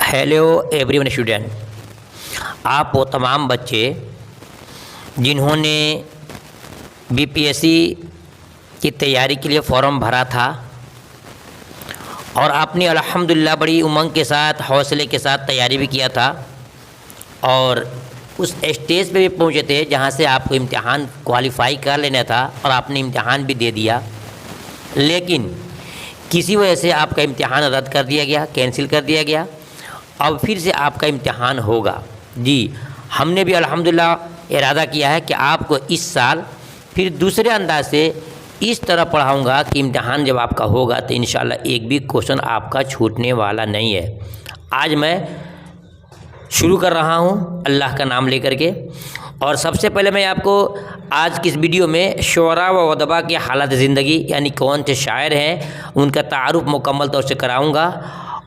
Hello everyone student, आप वो तमाम बच्चे जिन्होंने बीपीएससी की तैयारी के लिए फ़ॉर्म भरा था और आपने अल्हम्दुलिल्लाह बड़ी उमंग के साथ हौसले के साथ तैयारी भी किया था और उस स्टेज पे भी पहुंचे थे जहां से आपको इम्तिहान क्वालिफाई कर लेना था और आपने इम्तिहान भी दे दिया, लेकिन किसी वजह से आपका इम्तिहान रद्द कर दिया गया, कैंसिल कर दिया गया। अब फिर से आपका इम्तिहान होगा। जी, हमने भी अल्हम्दुलिल्लाह इरादा किया है कि आपको इस साल फिर दूसरे अंदाज से इस तरह पढ़ाऊँगा कि इम्तिहान जब आपका होगा तो इंशाल्लाह एक भी क्वेश्चन आपका छूटने वाला नहीं है। आज मैं शुरू कर रहा हूँ अल्लाह का नाम लेकर के, और सबसे पहले मैं आपको आज की इस वीडियो में शुअरा व अदबा की हालत ज़िंदगी यानी कौन से शायर हैं उनका तारुफ मुकम्मल तौर से कराऊँगा,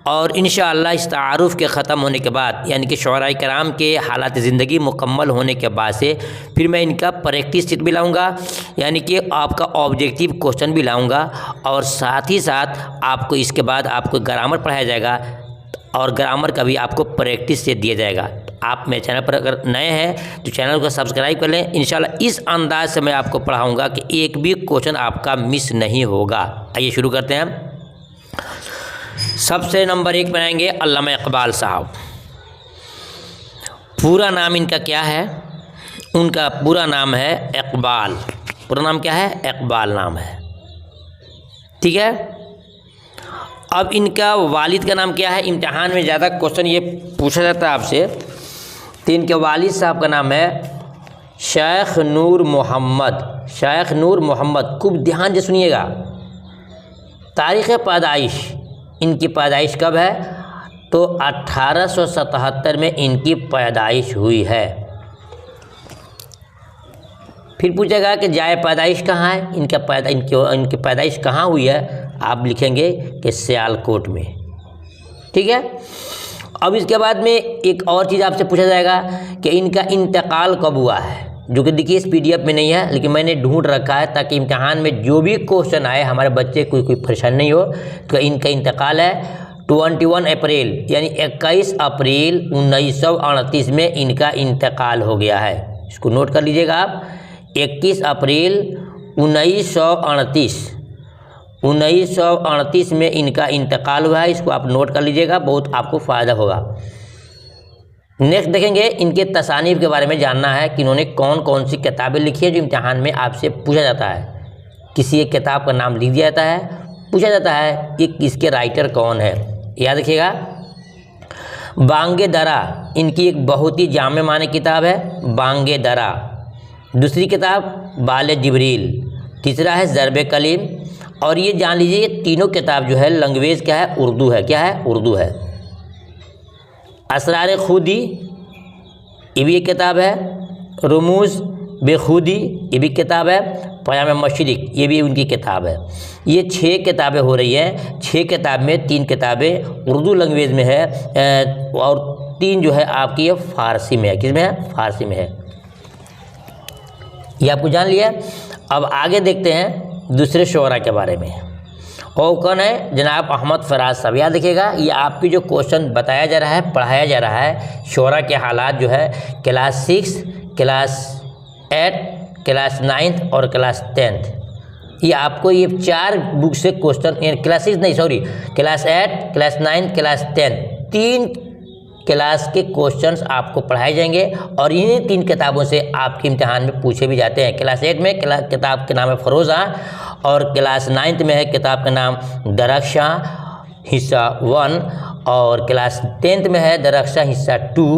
और इंशाअल्लाह इस तारुफ के ख़त्म होने के बाद यानी कि शुअराए कराम के हालात ज़िंदगी मुकम्मल होने के बाद से फिर मैं इनका प्रैक्टिस सेट भी लाऊँगा, यानी कि आपका ऑब्जेक्टिव क्वेश्चन भी लाऊँगा, और साथ ही साथ आपको इसके बाद आपको ग्रामर पढ़ाया जाएगा और ग्रामर का भी आपको प्रैक्टिस सेट दिया जाएगा। आप मेरे चैनल पर अगर नए हैं तो चैनल को सब्सक्राइब कर लें। इंशाल्लाह इस अंदाज से मैं आपको पढ़ाऊँगा कि एक भी क्वेश्चन आपका मिस नहीं होगा। आइए शुरू करते हैं। सबसे नंबर 1 बनाएंगे अल्लामा इकबाल साहब। पूरा नाम इनका क्या है? उनका पूरा नाम है इकबाल। पूरा नाम क्या है? इकबाल नाम है, ठीक है। अब इनका वालिद का नाम क्या है? इम्तिहान में ज़्यादा क्वेश्चन ये पूछा जाता है आपसे, तो इनके वालिद साहब का नाम है शेख नूर मोहम्मद। शेख नूर मोहम्मद, खूब ध्यान से सुनिएगा। तारीख़ पैदाइश, इनकी पैदाइश कब है? तो 1877 में इनकी पैदाइश हुई है। फिर पूछेगा कि जाए पैदाइश कहाँ है? इनकी पैदाइश कहाँ हुई है? आप लिखेंगे कि सियालकोट में, ठीक है। अब इसके बाद में एक और चीज़ आपसे पूछा जाएगा कि इनका इंतकाल कब हुआ है, जो कि देखिए इस पीडीएफ में नहीं है, लेकिन मैंने ढूंढ रखा है ताकि इम्तिहान में जो भी क्वेश्चन आए हमारे बच्चे कोई परेशानी नहीं हो। तो इनका इंतकाल है 21 अप्रैल यानी 21 अप्रैल 1938 में इनका इंतकाल हो गया है। इसको नोट कर लीजिएगा आप। 21 अप्रैल 1938 में इनका इंतकाल हुआ है। इसको आप नोट कर लीजिएगा, बहुत आपको फ़ायदा होगा। नेक्स्ट देखेंगे, इनके तसानीफ़ के बारे में जानना है कि इन्होंने कौन कौन सी किताबें लिखी है जो इम्तिहान में आपसे पूछा जाता है। किसी एक किताब का नाम लिख दिया जाता है, पूछा जाता है कि इसके राइटर कौन है। याद रखिएगा, बांगे दरा इनकी एक बहुत ही जामे माने किताब है, बांगे दरा। दूसरी किताब बाले जिब्रील। तीसरा है ज़रबे कलीम। और ये जान लीजिए ये तीनों किताब जो है लैंग्वेज क्या है? उर्दू है। क्या है? उर्दू है। असरार खुदी ये भी एक किताब है। रुमूज़ बेखुदी ये भी किताब है। पयाम मशरिक ये भी उनकी किताब है। ये 6 किताबें हो रही हैं। 6 किताब में 3 किताबें उर्दू लैंग्वेज में है और 3 जो है आपकी ये फ़ारसी में है। किस में है? फ़ारसी में है। ये आपको जान लिया। अब आगे देखते हैं दूसरे शुअरा के बारे में। और कौन है? जनाब अहमद फराज साहब। याद रखिएगा, ये आपकी जो क्वेश्चन बताया जा रहा है, पढ़ाया जा रहा है, शुअरा के हालात जो है क्लास 6, क्लास 8, क्लास 9 और क्लास 10, ये आपको ये 4 बुक से क्वेश्चन, क्लास 6 नहीं sorry, class 8, class 9, class 10, 3 class के क्वेश्चंस आपको पढ़ाए जाएंगे और इन्हीं 3 किताबों से आपके इम्तिहान में पूछे भी जाते हैं। क्लास 8 में किताब के नाम है फ़रोज़ा, और क्लास 9 में है किताब का नाम दरख्शा हिस्सा 1, और क्लास 10 में है दरख्शा हिस्सा 2,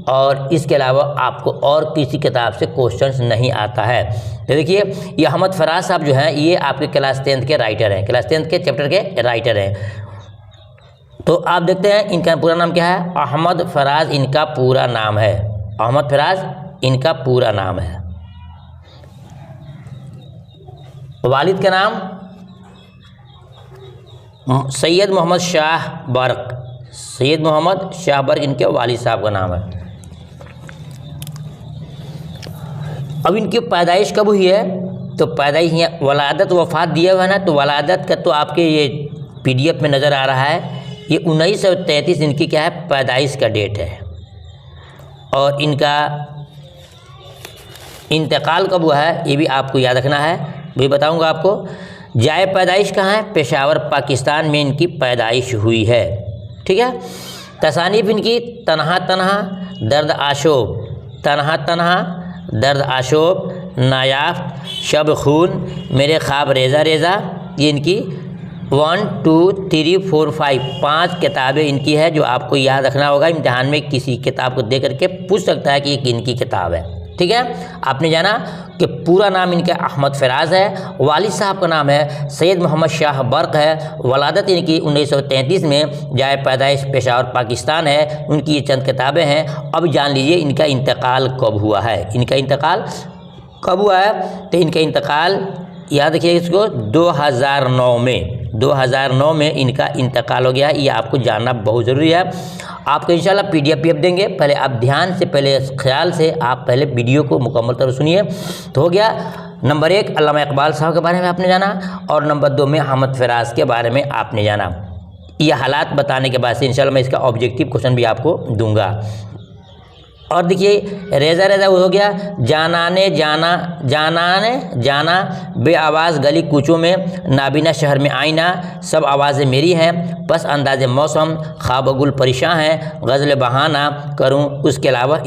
और इसके अलावा आपको और किसी किताब से क्वेश्चंस नहीं आता है। तो देखिए ये अहमद फराज साहब जो हैं ये आपके क्लास 10 के राइटर हैं, क्लास 10 के चैप्टर के राइटर हैं। तो आप देखते हैं इनका पूरा नाम क्या है? अहमद फराज इनका पूरा नाम है। अहमद फराज इनका पूरा नाम है। वालिद का नाम सैयद मोहम्मद शाह बर्क। सैयद मोहम्मद शाह बर्क इनके वालिद साहब का नाम है। अब इनकी पैदाइश कब हुई है? तो पैदाइश यहाँ वलादत वफ़ात दिया हुआ है ना, तो वलादत का तो आपके ये पीडीएफ में नज़र आ रहा है ये 1933 इनकी क्या है, पैदाइश का डेट है। और इनका इंतकाल कब हुआ है ये भी आपको याद रखना है, भी बताऊंगा आपको। जाए पैदाइश कहाँ है, पेशावर पाकिस्तान में इनकी पैदाइश हुई है। ठीक है। तसानीफ इनकी तन्हा तन्हा, दर्द आशोब, तन्हा तन्हा, दर्द आशोब, नायाफ, शब खून, मेरे ख्वाब रेज़ा रेज़ा, ये इनकी 1 2 3 4 5 5 किताबें इनकी है जो आपको याद रखना होगा। इम्तिहान में किसी किताब को देख करके पूछ सकता है कि ये किन की किताब है। ठीक है। आपने जाना कि पूरा नाम इनका अहमद फराज है, वालिद साहब का नाम है सैयद मोहम्मद शाह बर्क है, वलादत इनकी 1933 में, जाए पैदाइश पेशावर पाकिस्तान है। उनकी ये चंद किताबें हैं। अब जान लीजिए इनका इंतकाल कब हुआ है। इनका इंतकाल कब हुआ है, तो इनका इंतकाल याद रखिए इसको 2009 में इनका इंतकाल हो गया है। ये आपको जानना बहुत ज़रूरी है। आपको इंशाल्लाह PDF देंगे, पहले आप ध्यान से, पहले ख्याल से आप पहले वीडियो को मुकम्मल तरह सुनिए। तो हो गया नंबर 1 अल्लामा इकबाल साहब के बारे में आपने जाना, और नंबर 2 में अहमद फराज के बारे में आपने जाना। ये हालात बताने के बाद से इंशाल्लाह मैं इसका ऑब्जेक्टिव क्वेश्चन भी आपको दूंगा। और देखिए रेज़ा रेज़ा हो गया, जानाने जाना, जानाने जाना, बे आवाज़ गली कूचों में, नाबीना शहर में आईना, सब आवाज़ें मेरी हैं, बस अंदाज़ मौसम, ख्वाब गुल परेशान है, गज़ल बहाना करूं, उसके अलावा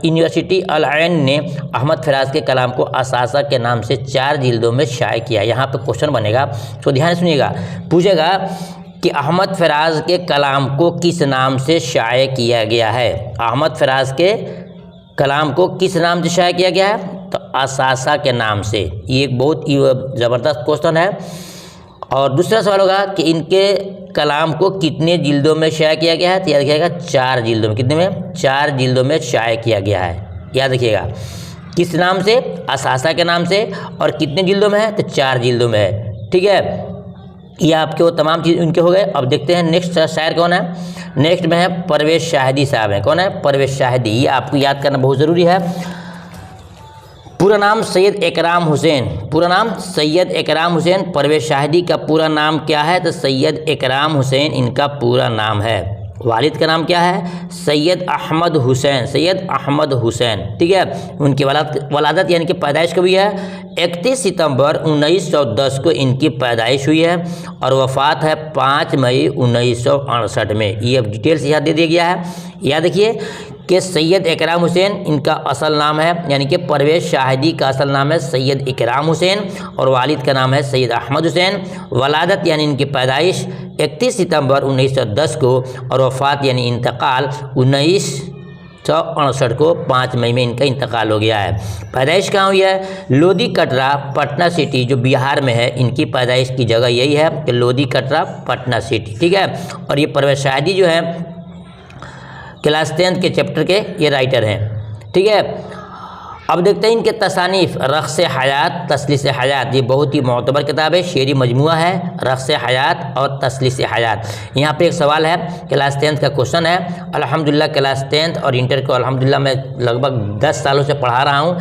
यूनिवर्सिटी अल ऐन ने अहमद फराज के कलाम को असासा के नाम से 4 जिल्दों में शाये किया। यहाँ पे क्वेश्चन बनेगा, तो ध्यान सुनिएगा। पूछेगा कि अहमद फराज के कलाम को किस नाम से शाये किया गया है। अहमद फराज के कलाम को किस नाम से शाये किया गया है, तो असासा के नाम से। ये एक बहुत ही ज़बरदस्त क्वेश्चन है। और दूसरा सवाल होगा कि इनके कलाम को कितने जिल्दों में शाये किया गया है, तो याद रखिएगा 4 जिल्दों में। कितने में, 4 जिल्दों में शाये किया गया है। याद रखिएगा किस नाम से, असासा के नाम से, और कितने जिल्दों में है, तो 4 जिल्दों में है। ठीक है। ये आपके वो तमाम चीज़ उनके हो गए। अब देखते हैं नेक्स्ट शायर कौन है। नेक्स्ट में है परवेज़ शाहिदी साहब हैं। कौन है, परवेज़ शाहिदी। ये आपको याद करना बहुत ज़रूरी है। पूरा नाम सैयद इकराम हुसैन, पूरा नाम सैयद इकराम हुसैन। परवेज़ शाहिदी का पूरा नाम क्या है, तो सैयद इकराम हुसैन इनका पूरा नाम है। वालिद का नाम क्या है, सैयद अहमद हुसैन, सैयद अहमद हुसैन। ठीक है। उनकी वलादत यानी कि पैदाइश कभी है, 31 सितंबर 1910 को इनकी पैदाइश हुई है, और वफ़ात है 5 मई 1968 में। ये अब डिटेल्स यहाँ दे दिया गया है। याद देखिए कि सैयद इकराम हुसैन इनका असल नाम है, यानी कि परवेज़ शाहिदी का असल नाम है सैयद इकराम हुसैन, और वालिद का नाम है सैयद अहमद हुसैन। वलादत यानी इनकी पैदाइश 31 सितंबर 1910 को, और वफ़ात यानी इंतकाल 1968 को 5 मई में इनका इंतकाल हो गया है। पैदाइश कहाँ हुई है, लोधी कटरा पटना सिटी जो बिहार में है, इनकी पैदाइश की जगह यही है कि लोधी कटरा पटना सिटी। ठीक है। और ये परवेज़ शाहिदी जो है क्लास 10th के चैप्टर के ये राइटर हैं। ठीक है। अब देखते हैं इनके तसानीफ़। रक़्स हयात, तसलीस हयात, ये बहुत ही मोतबर किताब है, शेरी मजमुआ है। रक़्स हयात और तसलीस हयात। यहाँ पे एक सवाल है, क्लास 10th का क्वेश्चन है। अल्हम्दुलिल्लाह क्लास 10th और इंटर को अल्हम्दुलिल्लाह मैं लगभग 10 सालों से पढ़ा रहा हूँ।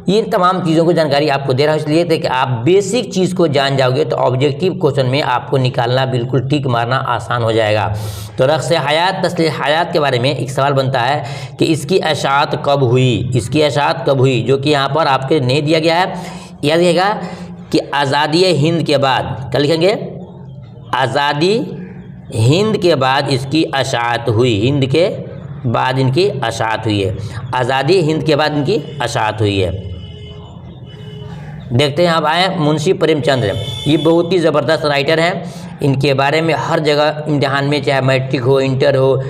ये तमाम चीज़ों की जानकारी आपको दे रहा हूँ इसलिए कि आप बेसिक चीज़ को जान जाओगे तो ऑब्जेक्टिव क्वेश्चन में आपको निकालना, बिल्कुल टिक मारना आसान हो जाएगा। तो रक़्स हयात, तसलीस हयात के बारे में एक सवाल बनता है कि इसकी अशात कब हुई, इसकी अशात कब हुई, जो कि यहाँ पर आपके नहीं दिया गया है। याद रखिएगा कि आज़ादी हिंद के बाद, क्या लिखेंगे, आज़ादी हिंद के बाद इसकी अशात हुई, हिंद के बाद इनकी अशात हुई है। आज़ादी हिंद के बाद इनकी अशात हुई है। देखते हैं अब आए मुंशी प्रेमचंद। ये बहुत ही ज़बरदस्त राइटर हैं। इनके बारे में हर जगह इम्तिहान में, चाहे मैट्रिक हो, इंटर हो,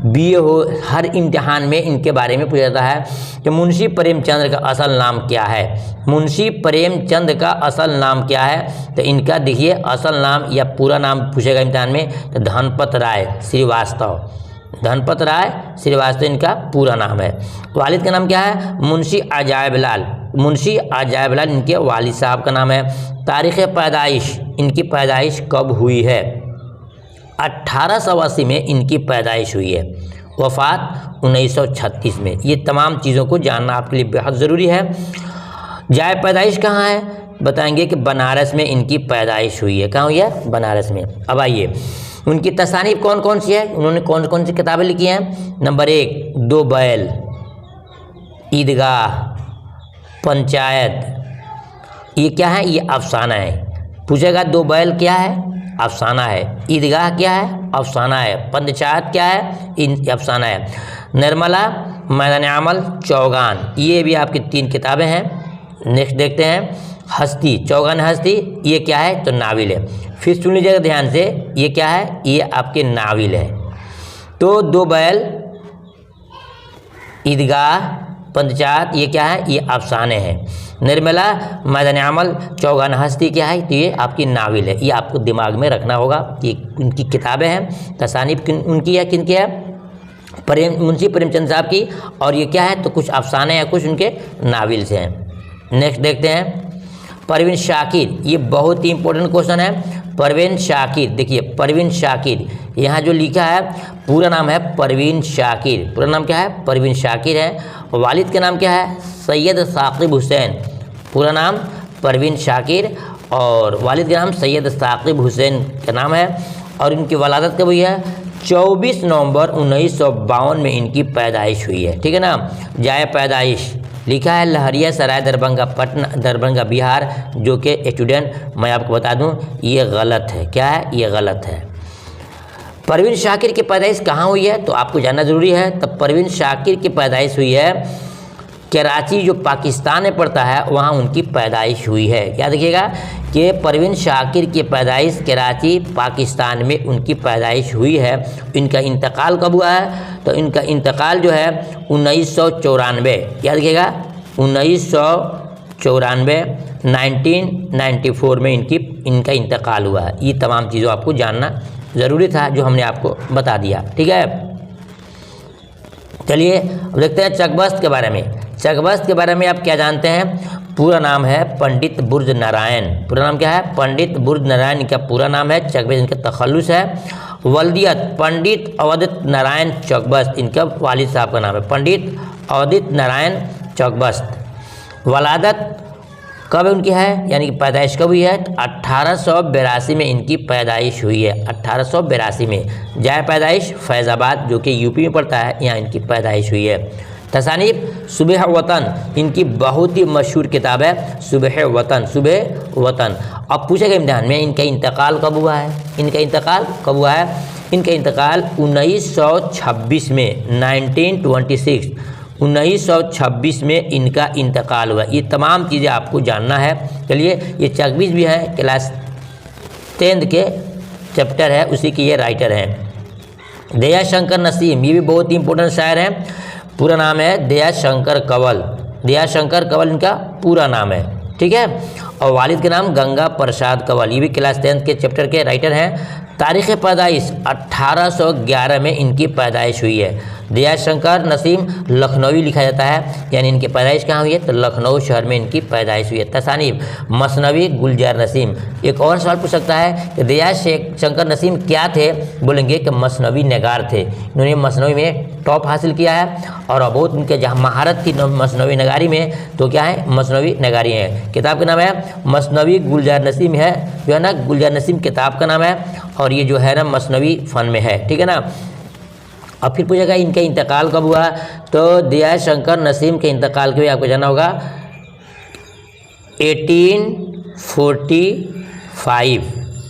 BA हो, हर इम्तिहान में इनके बारे में पूछा जाता है कि मुंशी प्रेमचंद का असल नाम क्या है। मुंशी प्रेमचंद का असल नाम क्या है, तो इनका देखिए असल नाम या पूरा नाम पूछेगा इम्तिहान में, तो धनपत राय श्रीवास्तव, धनपत राय श्रीवास्तव इनका पूरा नाम है। वालिद का नाम क्या है, मुंशी अजायब लाल, मुंशी अजायब लाल इनके वालिद साहब का नाम है। तारीख़ पैदाइश, इनकी पैदाइश कब हुई है, 1880 में इनकी पैदाइश हुई है। वफ़ात 1936 में। ये तमाम चीज़ों को जानना आपके लिए बेहद ज़रूरी है। जाए पैदाइश कहाँ है, बताएंगे कि बनारस में इनकी पैदाइश हुई है। कहाँ हुई है? बनारस में। अब आइए, उनकी तसानीफ कौन कौन सी है, उन्होंने कौन कौन सी किताबें लिखी हैं? नंबर 1 दो बैल, ईदगाह, पंचायत। ये क्या है? ये अफसाना है। पूछेगा दो बैल क्या है? अफसाना है। ईदगाह क्या है? अफसाना है। पंचायत क्या है? अफसाना है। निर्मला, मैदान अमल, चौगान, ये भी आपकी 3 किताबें हैं। नेक्स्ट देखते हैं, हस्ती, चौगान हस्ती, ये क्या है? तो नाविल है। फिर सुन लीजिएगा ध्यान से, ये क्या है? ये आपके नाविल है। तो दो बैल, ईदगाह, पंचायत, ये क्या है? ये अफसाने हैं। निर्मला, मैदान अमल, चौगान हस्ती क्या है? तो ये आपकी नाविल है। ये आपको दिमाग में रखना होगा। ये उनकी किताबें हैं। तसानीफ उनकी है, किनकी है? मुंशी प्रेमचंद साहब की। और ये क्या है? तो कुछ अफसाने हैं, कुछ उनके नाविल से हैं। नेक्स्ट देखते हैं, परवीन शाकिर, ये बहुत ही इंपॉर्टेंट क्वेश्चन है। परवीन शाकिर, देखिए परवीन शाकिर, यहाँ जो लिखा है पूरा नाम है परवीन शाकिर। पूरा नाम क्या है? परवीन शाकिर है। वालिद के नाम क्या है? सैयद साकिब हुसैन। पूरा नाम परवीन शाकिर और वालिद का नाम सैयद साकिब हुसैन का नाम है। और इनकी वलादत कब हुई है? 24 नवंबर 1952 में इनकी पैदाइश हुई है। ठीक है ना। जाए पैदाइश लिखा है लहरिया सराय, दरभंगा, पटना, दरभंगा बिहार, जो कि स्टूडेंट मैं आपको बता दूं ये गलत है। क्या है? ये गलत है। परवीन शाकिर की पैदाइश कहाँ हुई है? तो आपको जानना ज़रूरी है। तब परवीन शाकिर की पैदाइश हुई है कराची, जो पाकिस्तान में पड़ता है, वहाँ उनकी पैदाइश हुई है। याद रखिएगा कि परवीन शाकिर की पैदाइश कराची, पाकिस्तान में उनकी पैदाइश हुई है। इनका इंतकाल कब हुआ है? तो इनका इंतकाल जो है 1994, याद रखिएगा 1994, 1994 में इनका इंतकाल हुआ है। ये तमाम चीज़ों आपको जानना ज़रूरी था, जो हमने आपको बता दिया। ठीक है, चलिए अब देखते हैं चकबस्त के बारे में। चकबस्त के बारे में आप क्या जानते हैं? पूरा नाम है पंडित बुर्ज नारायण। पूरा नाम क्या है? पंडित बुर्ज नारायण इनका पूरा नाम है। चकबस्त इनका तखल्लुस है। वल्दियत, पंडित अवधित नारायण चकबस्त, इनका वालिद साहब का नाम है पंडित अवधित नारायण चकबस्त। वलादत कब उनकी है, यानी कि पैदाइश कब हुई है? 1882 में इनकी पैदाइश हुई है। 1882 में। जाए पैदाइश फैज़ाबाद, जो कि यूपी में पड़ता है, यहाँ इनकी पैदाइश हुई है। तसानीफ सुबह वतन, इनकी बहुत ही मशहूर किताब है सुबह वतन। सुबह वतन। अब पूछेगा इम्तिहान में इनका इंतकाल कब हुआ है? इनका इंतकाल कब हुआ है? इनका इंतकाल 1926 में, 1926, 1926 में इनका इंतकाल हुआ। ये तमाम चीज़ें आपको जानना है। चलिए, ये चकबीस भी है, क्लास 10th के चैप्टर है, उसी के ये राइटर हैं। दया शंकर नसीम, ये भी बहुत ही इंपॉर्टेंट शायर हैं। पूरा नाम है दया शंकर कंवल। दया शंकर कंवल इनका पूरा नाम है। ठीक है। और वालिद के नाम गंगा प्रसाद कंवल, ये भी क्लास 10th के चैप्टर के राइटर हैं। तारीख़ पैदाइश 1811 में इनकी पैदाइश हुई है। दया शंकर नसीम लखनवी लिखा जाता है, यानी इनकी पैदाइश कहाँ हुई है? तो लखनऊ शहर में इनकी पैदाइश हुई है। तसानीफ मसनवी गुलजार नसीम। एक और सवाल पूछ सकता है कि दया शंकर नसीम क्या थे? बोलेंगे कि मसनवी नगार थे। इन्होंने मसनवी में टॉप हासिल किया है और बहुत उनके जहाँ महारत थी मसनवी नगारी में, तो क्या है? मसनवी नगारी है। किताब का नाम है मसनवी गुलजार नसीम है, जो है ना, गुलजार नसीम किताब का नाम है। और ये जो है ना मसनवी फ़न में है। ठीक है ना। अब फिर पूछेगा इनका इंतकाल कब हुआ? तो दया शंकर नसीम के इंतकाल के भी आपको जानना होगा 1845,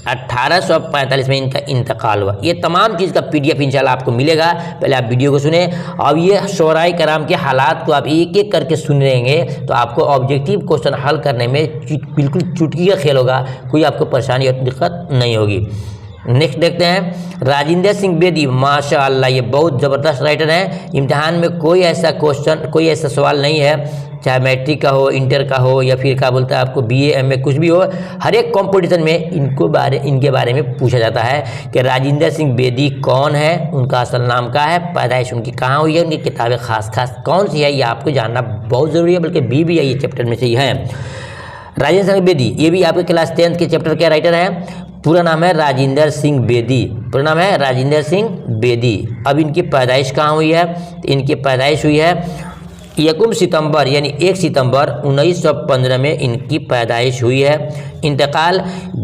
1845 में इनका इंतकाल हुआ। ये तमाम चीज़ का PDF इंशाल्लाह आपको मिलेगा। पहले आप वीडियो को सुने। अब ये शोराए कराम के हालात को आप एक एक करके सुन लेंगे तो आपको ऑब्जेक्टिव क्वेश्चन हल करने में बिल्कुल चुटकी का खेल होगा, कोई आपको परेशानी और दिक्कत नहीं होगी। नेक्स्ट देखते हैं राजेंद्र सिंह बेदी। माशाअल्लाह, ये बहुत ज़बरदस्त राइटर हैं। इम्तिहान में कोई ऐसा क्वेश्चन, कोई ऐसा सवाल नहीं है, चाहे मैट्रिक का हो, इंटर का हो, या फिर क्या बोलता है आपको BA MA कुछ भी हो, हर एक कंपटीशन में इनके बारे में पूछा जाता है कि राजेंद्र सिंह बेदी कौन है, उनका असल नाम क्या है, पैदाइश उनकी कहाँ हुई है, उनकी किताबें खास कौन सी है, ये आपको जानना बहुत ज़रूरी है। बल्कि BBA ये चैप्टर में से ही है। राजेंद्र सिंह बेदी, ये भी आपके क्लास 10th के चैप्टर के राइटर हैं। पूरा नाम है राजेंद्र सिंह बेदी। पूरा नाम है राजेंद्र सिंह बेदी। अब इनकी पैदाइश कहाँ हुई है? तो इनकी पैदाइश हुई है यकुम सितंबर यानी 1 सितंबर 1915 में इनकी पैदाइश हुई है। इंतकाल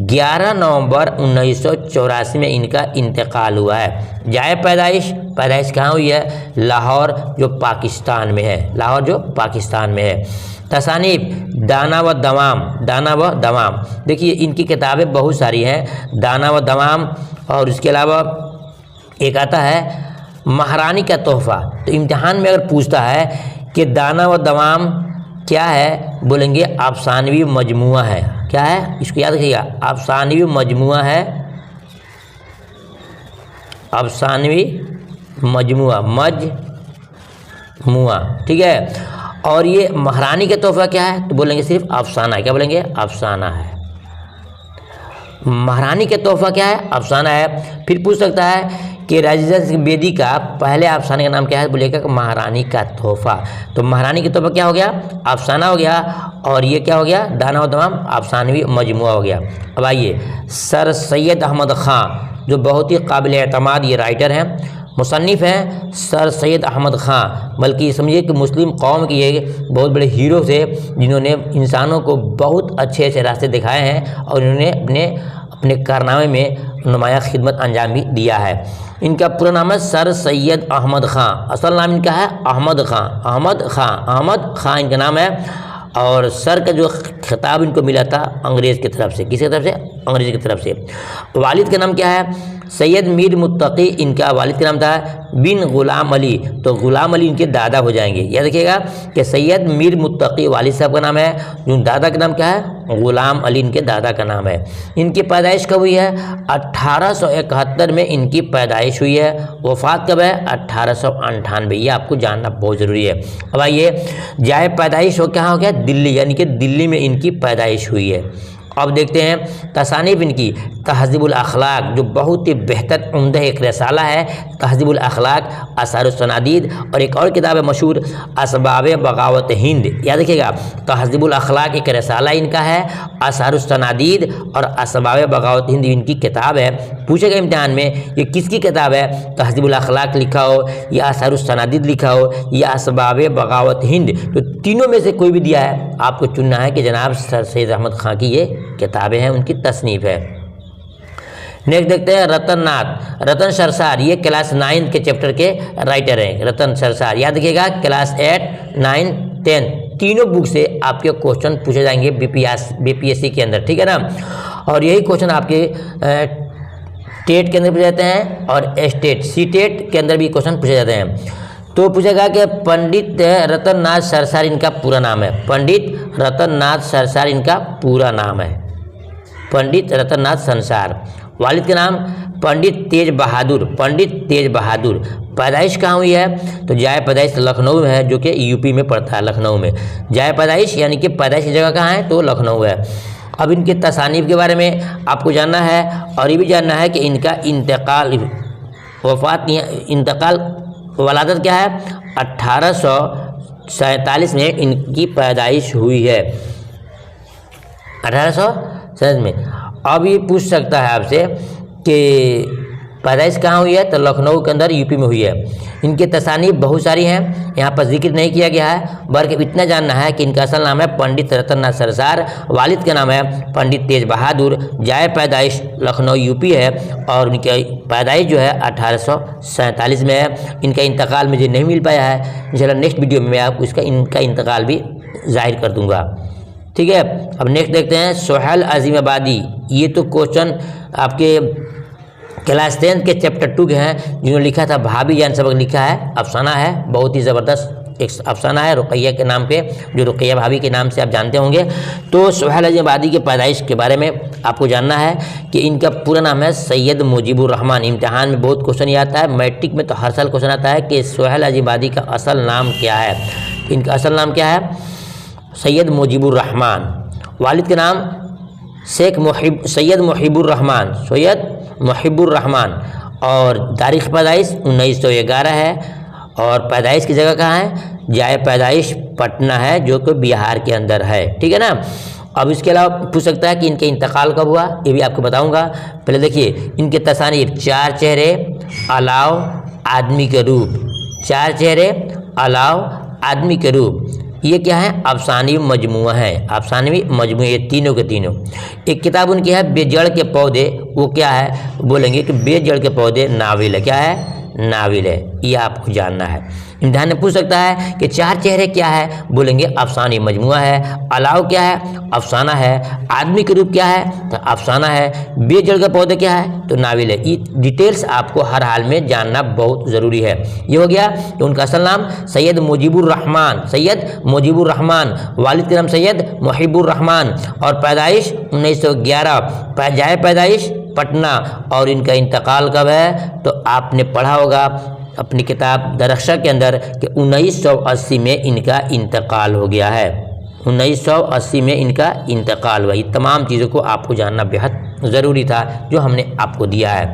11 नवंबर 1984 में इनका इंतकाल हुआ है। जाए पैदाइश कहाँ हुई है? लाहौर जो पाकिस्तान में है, लाहौर जो पाकिस्तान में है। तसानीफ दाना व दवाम, देखिए इनकी किताबें बहुत सारी हैं, दाना व दवाम, और उसके अलावा एक आता है महारानी का तोहफ़ा। तो इम्तिहान में अगर पूछता है कि दाना व दवाम क्या है, बोलेंगे अफसानवी मजमुआ है। क्या है? इसको याद रखिएगा, अफसानवी मजमुआ है, अफसानवी मजमुआ, ठीक है। और ये महारानी का तोहफ़ा क्या है? तो बोलेंगे सिर्फ अफसाना है। क्या बोलेंगे? अफसाना है। महारानी का तोहफ़ा क्या है? अफसाना है। फिर पूछ सकता है कि राजेंद्र बेदी का पहले अफसाने का नाम क्या है? बोलेगा महारानी का तोहफ़ा। तो महारानी का तोहफ़ा क्या हो गया? अफसाना हो गया। और ये क्या हो गया? दाना व दवाम अफसानवी मजमुआ हो गया। अब आइए, सर सैयद अहमद ख़ां जो बहुत ही काबिल एतमाद ये राइटर हैं, मुसन्निफ़ हैं सर सैयद अहमद ख़ां, बल्कि समझिए कि मुस्लिम कौम के ये बहुत बड़े हीरो थे जिन्होंने इंसानों को बहुत अच्छे अच्छे रास्ते दिखाए हैं और इन्होंने अपने कारनामे में नुमाया खिदमत अंजाम भी दिया है। इनका पूरा नाम है सर सैयद अहमद ख़ां, असल नाम इनका है अहमद ख़ां इनका नाम है। और सर का जो खिताब इनको मिला था अंग्रेज़ की तरफ से। किसकी तरफ से? अंग्रेज़ की तरफ से। वालिद का नाम क्या है? सैयद मीर मुत्तकी इनका वालिद का नाम था, बिन ग़ुलाम अली। तो ग़ुलाम अली इनके दादा हो जाएंगे। याद रखिएगा कि सैयद मीर मुत्तकी वालिद साहब का नाम है, जो दादा का नाम क्या है? ग़ुलाम अली इनके दादा का नाम है। इनकी पैदाइश कब हुई है? 1871 में इनकी पैदाइश हुई है। वफ़ात कब है? 1898। ये आपको जानना बहुत ज़रूरी है। अब आइए, जाए पैदाइश हो क्या हो गया? दिल्ली, यानी कि दिल्ली में इनकी पैदाइश हुई है। अब देखते हैं तसानीफ इनकी, तहज़ीबुल अखलाक जो बहुत ही बेहतर उम्दा एक रसाला है, तहज़ीबुल अखलाक, आसारुस सनादीद, और एक और किताब है मशहूर असबाब बगावत हिंद। याद रखिएगा, तहज़ीबुल अखलाक एक रसाला इनका है, आसारुस सनादीद और असबाब बगावत हिंद इनकी किताब है। पूछेगा इम्तिहान में ये किसकी किताब है? तहज़ीबुल अखलाक लिखा हो या आसारुस सनादीद लिखा हो या असबाब बगावत हिंद, तो तीनों में से कोई भी दिया है, आपको चुनना है कि जनाब सर सैयद अहमद ख़ां की ये किताबें हैं, उनकी तसनीफ़ है। नेक्स्ट देखते हैं रतन सरसार, ये क्लास 9 के चैप्टर के राइटर हैं रतन सरसार। याद रखिएगा क्लास 8, 9, 10 तीनों बुक से आपके क्वेश्चन पूछे जाएंगे बीपीएससी के अंदर, ठीक है ना। और यही क्वेश्चन आपके टेट के अंदर पूछे जाते हैं और सीटेट के अंदर भी क्वेश्चन पूछे जाते हैं। तो पूछेगा कि पंडित रतननाथ सरसार इनका पूरा नाम है। पंडित रतननाथ सरसार इनका पूरा नाम है, पंडित रतननाथ सरसार। वालिद का नाम पंडित तेज बहादुर। पैदाइश कहाँ हुई है? तो जाए पैदाइश लखनऊ में है, जो कि यूपी में पड़ता है, लखनऊ में जाए पैदाइश, यानी कि पैदाइश की जगह कहाँ है? तो लखनऊ है। अब इनके तसानीफ के बारे में आपको जानना है और ये भी जानना है कि इनका इंतकाल वलादत क्या है? 1847 में इनकी पैदाइश हुई है, 1847 में। अब ये पूछ सकता है आपसे कि पैदाइश कहाँ हुई है? तो लखनऊ के अंदर यूपी में हुई है। इनके तसानीफ बहुत सारी हैं, यहाँ पर जिक्र नहीं किया गया है, बल्कि इतना जानना है कि इनका असल नाम है पंडित रतननाथ सरसार, वालिद का नाम है पंडित तेज बहादुर, जाए पैदाइश लखनऊ यूपी है और उनकी पैदाइश जो है 1847 में है। इनका इंतकाल मुझे नहीं मिल पाया है, इंशाल्लाह नेक्स्ट वीडियो में मैं आपको इनका इंतकाल भी जाहिर कर दूँगा, ठीक है। अब नेक्स्ट देखते हैं सोहेल अजीम आबादी। ये तो क्वेश्चन आपके क्लास 10 के चैप्टर 2 के हैं, जिन्होंने लिखा था भाभी जान सबक लिखा है, अफसाना है, बहुत ही ज़बरदस्त एक अफसाना है रुकैया के नाम पे, जो रुकैया भाभी के नाम से आप जानते होंगे। तो सोहेल अजीम आबादी के पैदाइश के बारे में आपको जानना है कि इनका पूरा नाम है सैयद मुजीबुर रहमान। इम्तिहान में बहुत क्वेश्चन ये आता है, मैट्रिक में तो हर साल क्वेश्चन आता है कि सोहेल अजीम आबादी का असल नाम क्या है। इनका असल नाम क्या है? सैयद मुजीबुर रहमान। वालिद के नाम सैयद मुहिबुर रहमान और तारीख़ पैदाइश 1911 है और पैदाइश की जगह कहाँ है? जाए पैदाइश पटना है, जो कि बिहार के अंदर है, ठीक है ना। अब इसके अलावा पूछ सकता है कि इनके इंतकाल कब हुआ, ये भी आपको बताऊंगा। पहले देखिए इनके तसानीफ, 4 चेहरे अलाव आदमी के रूप, 4 चेहरे अलाव आदमी के रूप, ये क्या है? अफसानवी मजमुआ है, अफसानवी मजमुए, ये तीनों के तीनों। एक किताब उनकी है बेजड़ के पौधे, वो क्या है? बोलेंगे कि बेजड़ के पौधे नाविल है। क्या है? नाविल है। ये आपको जानना है। इम्तिहान में पूछ सकता है कि चार चेहरे क्या है? बोलेंगे अफसानी मजमुआ है। अलाव क्या है? अफसाना है। आदमी के रूप क्या है? तो अफसाना है। बेजड़ के पौधे क्या है? तो नाविल है। ये डिटेल्स आपको हर हाल में जानना बहुत ज़रूरी है। ये हो गया कि उनका असल नाम सैयद मुजीबुर रहमान, सैयद मुजीबुर रहमान, वालिद का नाम सैयद मुहिबुर रहमान, और पैदाइश 1911, जाए पैदाइश पटना, और इनका इंतकाल कब है? तो आपने पढ़ा होगा अपनी किताब दरख्शा के अंदर कि 1980 में इनका इंतकाल हो गया है। 1980 में इनका इंतकाल हुआ। ये तमाम चीज़ों को आपको जानना बेहद ज़रूरी था जो हमने आपको दिया है।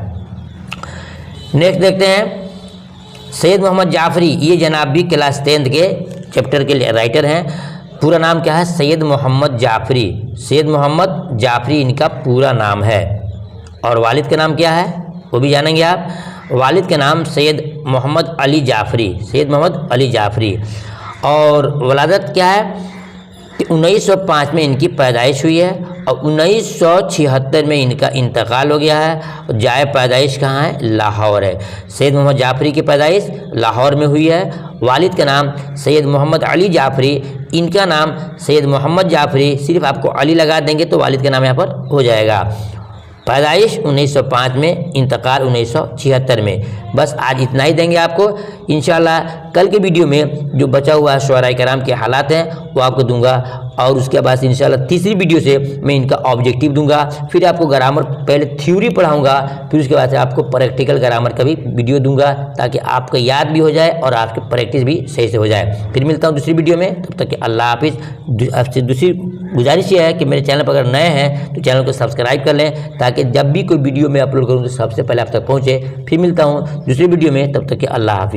नेक्स्ट देखते हैं सैयद मोहम्मद जाफरी। ये जनाब भी क्लास 10th के चैप्टर के राइटर हैं। पूरा नाम क्या है? सैयद मोहम्मद जाफरी। सैयद मोहम्मद जाफरी इनका पूरा नाम है। और वालिद का नाम क्या है वो भी जानेंगे आप। वालिद का नाम सैयद मोहम्मद अली जाफरी, सैयद मोहम्मद अली जाफरी। और वलादत क्या है कि 1905 में इनकी पैदाइश हुई है और 1976 में इनका इंतकाल हो गया है। जाए पैदाइश कहाँ है? लाहौर है। सैयद मोहम्मद जाफरी की पैदाइश लाहौर में हुई है। वालिद का नाम सैयद मोहम्मद अली जाफरी, इनका नाम सैयद मोहम्मद जाफरी। सिर्फ आपको अली लगा देंगे तो वालिद का नाम यहाँ पर हो जाएगा। पैदाइश 1905 में, इंतकाल 1976 में। बस आज इतना ही देंगे आपको। इंशाल्लाह कल के वीडियो में जो बचा हुआ शुअराए कराम के हालात हैं वो आपको दूंगा, और उसके बाद इंशाल्लाह तीसरी वीडियो से मैं इनका ऑब्जेक्टिव दूंगा। फिर आपको ग्रामर, पहले थ्योरी पढ़ाऊंगा, फिर उसके बाद से आपको प्रैक्टिकल ग्रामर का भी वीडियो दूंगा ताकि आपका याद भी हो जाए और आपकी प्रैक्टिस भी सही से हो जाए। फिर मिलता हूँ दूसरी वीडियो में, तब तक कि अल्लाह हाफिज़। आपसे दूसरी गुजारिश ये है कि मेरे चैनल पर अगर नए हैं तो चैनल को सब्सक्राइब कर लें ताकि जब भी कोई वीडियो मैं अपलोड करूँ तो सबसे पहले आप तक पहुँचे। फिर मिलता हूँ दूसरी वीडियो में, तब तक कि अल्लाह हाफिज़।